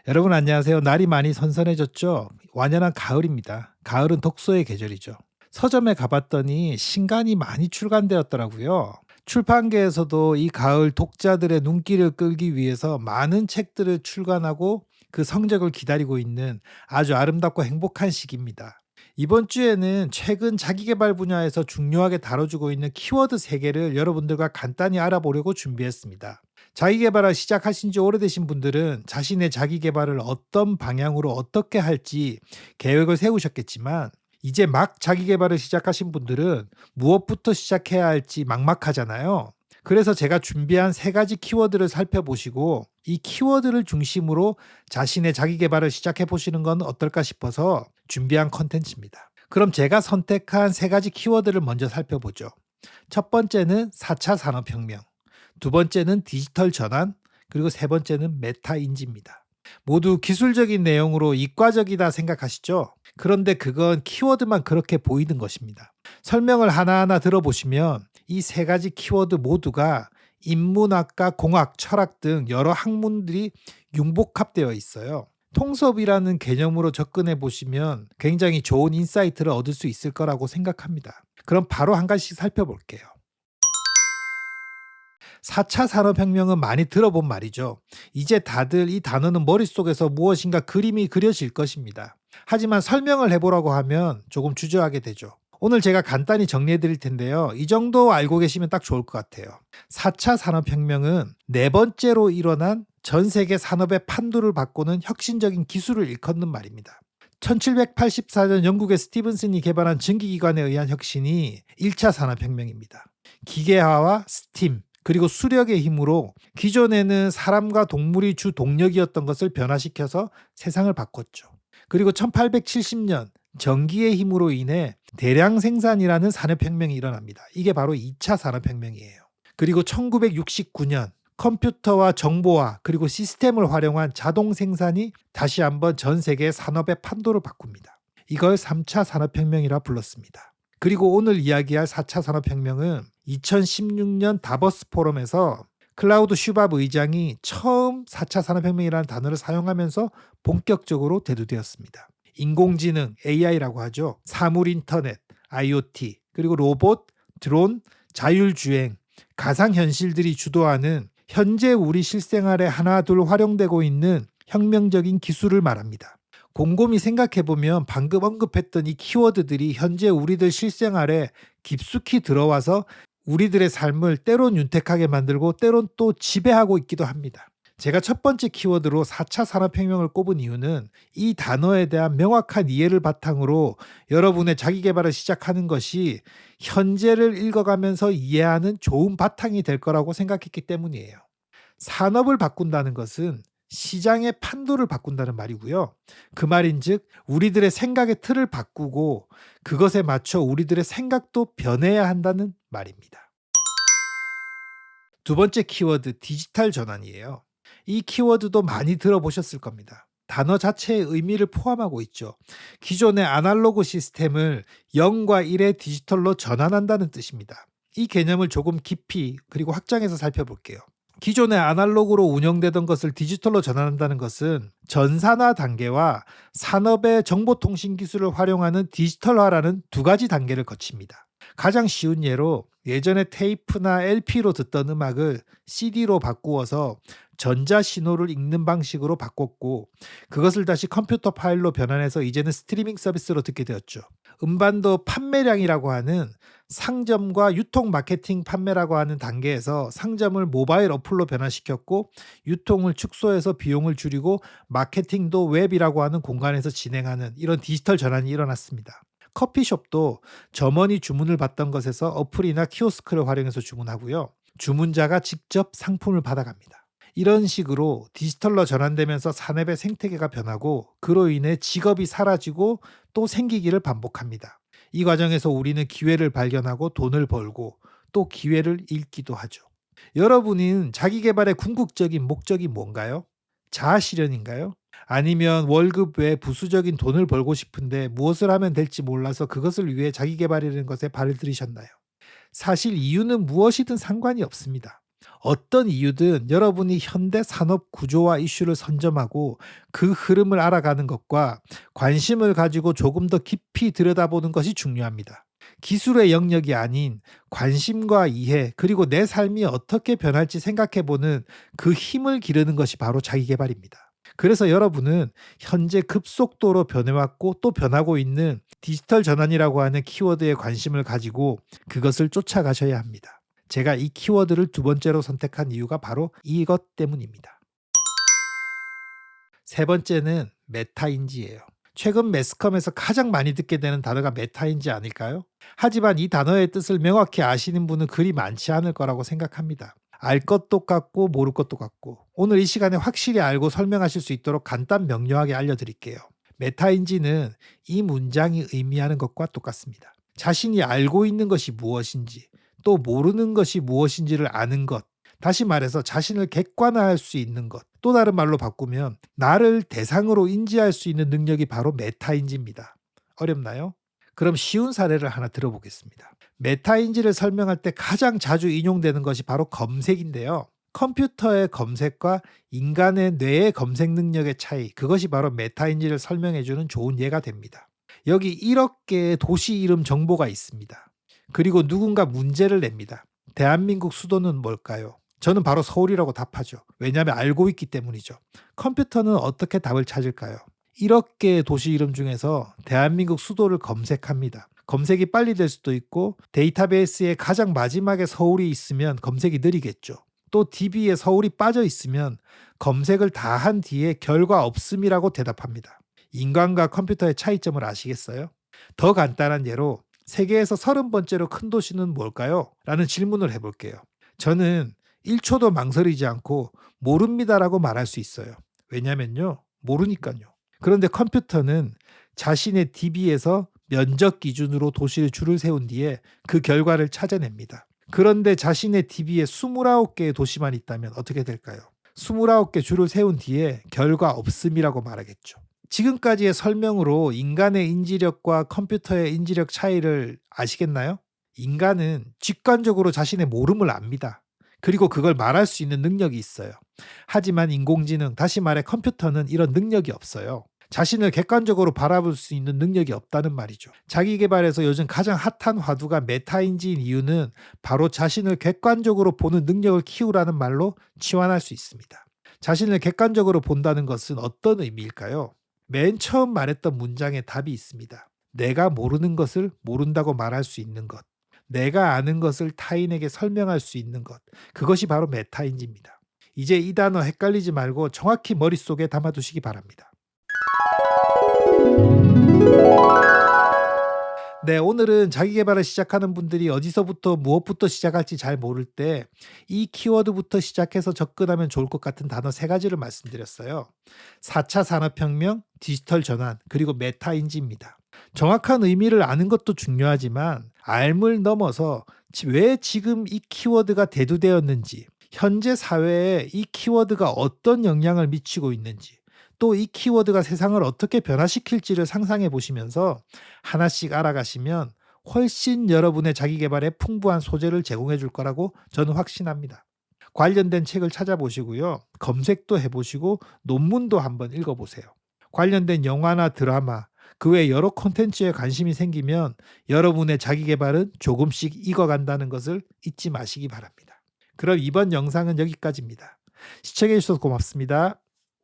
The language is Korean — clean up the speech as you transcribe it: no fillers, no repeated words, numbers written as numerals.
여러분 안녕하세요. 날이 많이 선선해졌죠? 완연한 가을입니다. 가을은 독서의 계절이죠. 서점에 가봤더니 신간이 많이 출간되었더라고요. 출판계에서도 이 가을 독자들의 눈길을 끌기 위해서 많은 책들을 출간하고 그 성적을 기다리고 있는 아주 아름답고 행복한 시기입니다. 이번 주에는 최근 자기계발 분야에서 중요하게 다뤄주고 있는 키워드 3개를 여러분들과 간단히 알아보려고 준비했습니다. 자기계발을 시작하신 지 오래되신 분들은 자신의 자기계발을 어떤 방향으로 어떻게 할지 계획을 세우셨겠지만, 이제 막 자기계발을 시작하신 분들은 무엇부터 시작해야 할지 막막하잖아요. 그래서 제가 준비한 3가지 키워드를 살펴보시고 이 키워드를 중심으로 자신의 자기계발을 시작해 보시는 건 어떨까 싶어서 준비한 컨텐츠입니다. 그럼 제가 선택한 3가지 키워드를 먼저 살펴보죠. 첫 번째는 4차 산업혁명, 두 번째는 디지털 전환, 그리고 세 번째는 메타 인지입니다. 모두 기술적인 내용으로 이과적이다 생각하시죠? 그런데 그건 키워드만 그렇게 보이는 것입니다. 설명을 하나하나 들어보시면 이 3가지 키워드 모두가 인문학과 공학, 철학 등 여러 학문들이 융복합되어 있어요. 통섭이라는 개념으로 접근해 보시면 굉장히 좋은 인사이트를 얻을 수 있을 거라고 생각합니다. 그럼 바로 한 가지씩 살펴볼게요. 4차 산업혁명은 많이 들어본 말이죠. 이제 다들 이 단어는 머릿속에서 무엇인가 그림이 그려질 것입니다. 하지만 설명을 해보라고 하면 조금 주저하게 되죠. 오늘 제가 간단히 정리해 드릴 텐데요. 이 정도 알고 계시면 딱 좋을 것 같아요. 4차 산업혁명은 네 번째로 일어난 전 세계 산업의 판도를 바꾸는 혁신적인 기술을 일컫는 말입니다. 1784년 영국의 스티븐슨이 개발한 전기기관에 의한 혁신이 1차 산업혁명입니다. 기계화와 스팀, 그리고 수력의 힘으로 기존에는 사람과 동물이 주 동력이었던 것을 변화시켜서 세상을 바꿨죠. 그리고 1870년 전기의 힘으로 인해 대량 생산이라는 산업혁명이 일어납니다. 이게 바로 2차 산업혁명이에요. 그리고 1969년 컴퓨터와 정보화 그리고 시스템을 활용한 자동 생산이 다시 한번 전 세계 산업의 판도를 바꿉니다. 이걸 3차 산업혁명이라 불렀습니다. 그리고 오늘 이야기할 4차 산업혁명은 2016년 다보스 포럼에서 클라우드 슈밥 의장이 처음 4차 산업혁명이라는 단어를 사용하면서 본격적으로 대두되었습니다. 인공지능, AI라고 하죠. 사물 인터넷, IoT, 그리고 로봇, 드론, 자율주행, 가상현실들이 주도하는 현재 우리 실생활에 하나둘 활용되고 있는 혁명적인 기술을 말합니다. 곰곰이 생각해보면 방금 언급했던 이 키워드들이 현재 우리들 실생활에 깊숙이 들어와서 우리들의 삶을 때론 윤택하게 만들고 때론 또 지배하고 있기도 합니다. 제가 첫 번째 키워드로 4차 산업혁명을 꼽은 이유는 이 단어에 대한 명확한 이해를 바탕으로 여러분의 자기계발을 시작하는 것이 현재를 읽어가면서 이해하는 좋은 바탕이 될 거라고 생각했기 때문이에요. 산업을 바꾼다는 것은 시장의 판도를 바꾼다는 말이고요. 그 말인즉 우리들의 생각의 틀을 바꾸고 그것에 맞춰 우리들의 생각도 변해야 한다는 말입니다. 두 번째 키워드 디지털 전환이에요. 이 키워드도 많이 들어보셨을 겁니다. 단어 자체의 의미를 포함하고 있죠. 기존의 아날로그 시스템을 0과 1의 디지털로 전환한다는 뜻입니다. 이 개념을 조금 깊이 그리고 확장해서 살펴볼게요. 기존의 아날로그로 운영되던 것을 디지털로 전환한다는 것은 전산화 단계와 산업의 정보통신 기술을 활용하는 디지털화라는 2가지 단계를 거칩니다. 가장 쉬운 예로 예전에 테이프나 LP로 듣던 음악을 CD로 바꾸어서 전자신호를 읽는 방식으로 바꿨고, 그것을 다시 컴퓨터 파일로 변환해서 이제는 스트리밍 서비스로 듣게 되었죠. 음반도 판매량이라고 하는 상점과 유통 마케팅 판매라고 하는 단계에서 상점을 모바일 어플로 변화시켰고, 유통을 축소해서 비용을 줄이고 마케팅도 웹이라고 하는 공간에서 진행하는 이런 디지털 전환이 일어났습니다. 커피숍도 점원이 주문을 받던 것에서 어플이나 키오스크를 활용해서 주문하고요. 주문자가 직접 상품을 받아갑니다. 이런 식으로 디지털로 전환되면서 산업의 생태계가 변하고 그로 인해 직업이 사라지고 또 생기기를 반복합니다. 이 과정에서 우리는 기회를 발견하고 돈을 벌고 또 기회를 잃기도 하죠. 여러분은 자기 개발의 궁극적인 목적이 뭔가요? 자아 실현인가요? 아니면 월급 외에 부수적인 돈을 벌고 싶은데 무엇을 하면 될지 몰라서 그것을 위해 자기 개발이라는 것에 발을 들이셨나요? 사실 이유는 무엇이든 상관이 없습니다. 어떤 이유든 여러분이 현대 산업 구조와 이슈를 선점하고 그 흐름을 알아가는 것과 관심을 가지고 조금 더 깊이 들여다보는 것이 중요합니다. 기술의 영역이 아닌 관심과 이해, 그리고 내 삶이 어떻게 변할지 생각해보는 그 힘을 기르는 것이 바로 자기계발입니다. 그래서 여러분은 현재 급속도로 변해왔고 또 변하고 있는 디지털 전환이라고 하는 키워드에 관심을 가지고 그것을 쫓아가셔야 합니다. 제가 이 키워드를 두 번째로 선택한 이유가 바로 이것 때문입니다. 세 번째는 메타인지예요. 최근 매스컴에서 가장 많이 듣게 되는 단어가 메타인지 아닐까요? 하지만 이 단어의 뜻을 명확히 아시는 분은 그리 많지 않을 거라고 생각합니다. 알 것도 같고 모를 것도 같고, 오늘 이 시간에 확실히 알고 설명하실 수 있도록 간단 명료하게 알려드릴게요. 메타인지는 이 문장이 의미하는 것과 똑같습니다. 자신이 알고 있는 것이 무엇인지, 또 모르는 것이 무엇인지를 아는 것, 다시 말해서 자신을 객관화할 수 있는 것, 또 다른 말로 바꾸면 나를 대상으로 인지할 수 있는 능력이 바로 메타인지입니다. 어렵나요? 그럼 쉬운 사례를 하나 들어보겠습니다. 메타인지를 설명할 때 가장 자주 인용되는 것이 바로 검색인데요. 컴퓨터의 검색과 인간의 뇌의 검색 능력의 차이, 그것이 바로 메타인지를 설명해주는 좋은 예가 됩니다. 여기 1억 개의 도시 이름 정보가 있습니다. 그리고 누군가 문제를 냅니다. 대한민국 수도는 뭘까요? 저는 바로 서울이라고 답하죠. 왜냐하면 알고 있기 때문이죠. 컴퓨터는 어떻게 답을 찾을까요? 1억 개의 도시 이름 중에서 대한민국 수도를 검색합니다. 검색이 빨리 될 수도 있고, 데이터베이스에 가장 마지막에 서울이 있으면 검색이 느리겠죠. 또 DB에 서울이 빠져 있으면 검색을 다 한 뒤에 결과 없음이라고 대답합니다. 인간과 컴퓨터의 차이점을 아시겠어요? 더 간단한 예로 세계에서 30번째로 큰 도시는 뭘까요? 라는 질문을 해볼게요. 저는 1초도 망설이지 않고 모릅니다라고 말할 수 있어요. 왜냐면요, 모르니까요. 그런데 컴퓨터는 자신의 DB에서 면적 기준으로 도시의 줄을 세운 뒤에 그 결과를 찾아냅니다. 그런데 자신의 DB에 29개의 도시만 있다면 어떻게 될까요? 29개 줄을 세운 뒤에 결과 없음이라고 말하겠죠. 지금까지의 설명으로 인간의 인지력과 컴퓨터의 인지력 차이를 아시겠나요? 인간은 직관적으로 자신의 모름을 압니다. 그리고 그걸 말할 수 있는 능력이 있어요. 하지만 인공지능, 다시 말해 컴퓨터는 이런 능력이 없어요. 자신을 객관적으로 바라볼 수 있는 능력이 없다는 말이죠. 자기계발에서 요즘 가장 핫한 화두가 메타인지인 이유는 바로 자신을 객관적으로 보는 능력을 키우라는 말로 치환할 수 있습니다. 자신을 객관적으로 본다는 것은 어떤 의미일까요? 맨 처음 말했던 문장에 답이 있습니다. 내가 모르는 것을 모른다고 말할 수 있는 것. 내가 아는 것을 타인에게 설명할 수 있는 것. 그것이 바로 메타인지입니다. 이제 이 단어 헷갈리지 말고 정확히 머릿속에 담아두시기 바랍니다. 네, 오늘은 자기계발을 시작하는 분들이 어디서부터 무엇부터 시작할지 잘 모를 때 이 키워드부터 시작해서 접근하면 좋을 것 같은 단어 세 가지를 말씀드렸어요. 4차 산업혁명, 디지털 전환, 그리고 메타인지입니다. 정확한 의미를 아는 것도 중요하지만 알물 넘어서 왜 지금 이 키워드가 대두되었는지, 현재 사회에 이 키워드가 어떤 영향을 미치고 있는지, 또 이 키워드가 세상을 어떻게 변화시킬지를 상상해 보시면서 하나씩 알아가시면 훨씬 여러분의 자기계발에 풍부한 소재를 제공해 줄 거라고 저는 확신합니다. 관련된 책을 찾아보시고요. 검색도 해보시고 논문도 한번 읽어보세요. 관련된 영화나 드라마, 그 외 여러 콘텐츠에 관심이 생기면 여러분의 자기계발은 조금씩 익어간다는 것을 잊지 마시기 바랍니다. 그럼 이번 영상은 여기까지입니다. 시청해 주셔서 고맙습니다.